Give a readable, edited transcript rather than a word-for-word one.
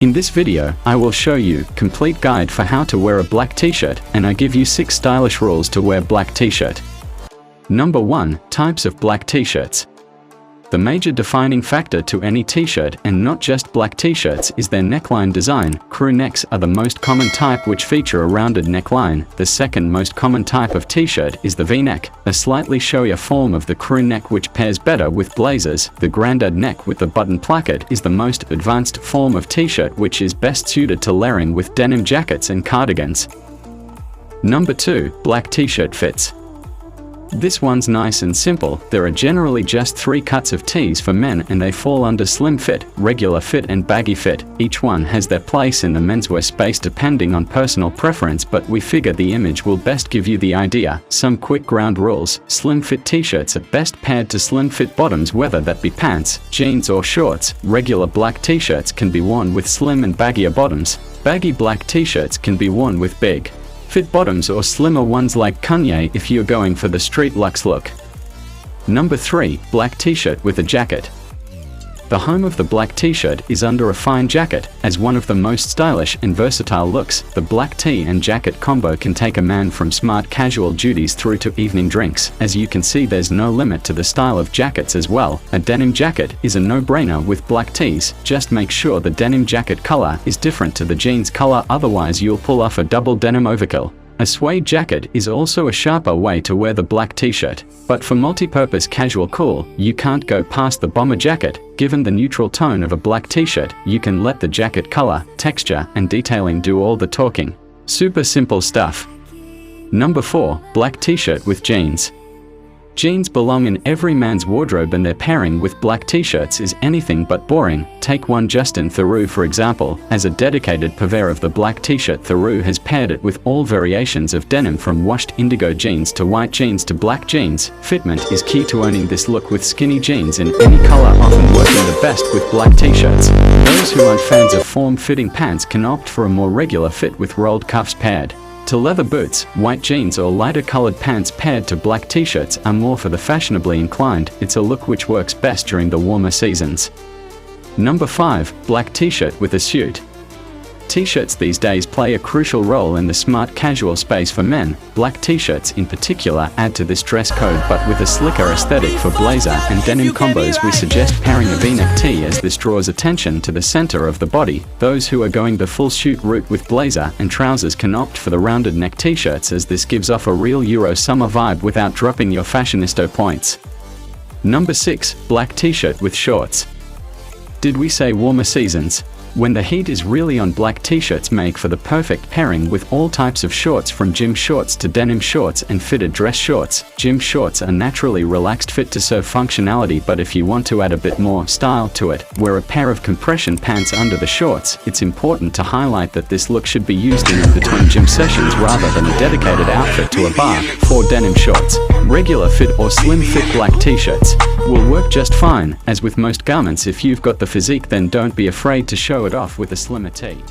In this video, I will show you complete guide for how to wear a black t-shirt, and I give you 6 stylish rules to wear black t-shirt. Number 1. Types of black t-shirts. The major defining factor to any t-shirt, and not just black t-shirts, is their neckline design. Crew necks are the most common type, which feature a rounded neckline. The second most common type of t-shirt is the V-neck, a slightly showier form of the crew neck which pairs better with blazers. The grandad neck with the button placket is the most advanced form of t-shirt, which is best suited to layering with denim jackets and cardigans. Number 2. Black t-shirt fits. This one's nice and simple. There are generally just 3 cuts of tees for men, and they fall under slim fit, regular fit and baggy fit. Each one has their place in the menswear space depending on personal preference, but we figure the image will best give you the idea. Some quick ground rules. Slim fit t-shirts are best paired to slim fit bottoms, whether that be pants, jeans or shorts. Regular black t-shirts can be worn with slim and baggier bottoms. Baggy black t-shirts can be worn with big fit bottoms or slimmer ones like Kanye if you're going for the street luxe look. Number 3. Black t-shirt with a jacket. The home of the black t-shirt is under a fine jacket. As one of the most stylish and versatile looks, the black tee and jacket combo can take a man from smart casual duties through to evening drinks. As you can see, there's no limit to the style of jackets as well. A denim jacket is a no-brainer with black tees. Just make sure the denim jacket color is different to the jeans color, otherwise you'll pull off a double denim overkill. A suede jacket is also a sharper way to wear the black t-shirt, but for multi-purpose casual cool, you can't go past the bomber jacket. Given the neutral tone of a black t-shirt, you can let the jacket color, texture, and detailing do all the talking. Super simple stuff. Number 4. Black t-shirt with jeans. Jeans belong in every man's wardrobe, and their pairing with black t-shirts is anything but boring. Take one Justin Theroux for example. As a dedicated purveyor of the black t-shirt, Theroux has paired it with all variations of denim, from washed indigo jeans to white jeans to black jeans. Fitment is key to owning this look, with skinny jeans in any color often working the best with black t-shirts. Those who aren't fans of form-fitting pants can opt for a more regular fit with rolled cuffs paired to leather boots. White jeans or lighter colored pants paired to black t-shirts are more for the fashionably inclined. It's a look which works best during the warmer seasons. Number 5. Black t-shirt with a suit. T-shirts these days play a crucial role in the smart casual space for men. Black t-shirts in particular add to this dress code, but with a slicker aesthetic. For blazer and denim combos, we suggest pairing a V-neck tee, as this draws attention to the center of the body. Those who are going the full suit route with blazer and trousers can opt for the rounded neck t-shirts, as this gives off a real Euro summer vibe without dropping your fashionista points. Number 6. Black t-shirt with shorts. Did we say warmer seasons? When the heat is really on, black t-shirts make for the perfect pairing with all types of shorts, from gym shorts to denim shorts and fitted dress shorts. Gym shorts are naturally relaxed fit to serve functionality, but if you want to add a bit more style to it, wear a pair of compression pants under the shorts. It's important to highlight that this look should be used in between gym sessions rather than a dedicated outfit to a bar. 4 denim shorts. Regular fit or slim fit black t-shirts will work just fine. As with most garments, if you've got the physique, then don't be afraid to show it off with a slimmer tee.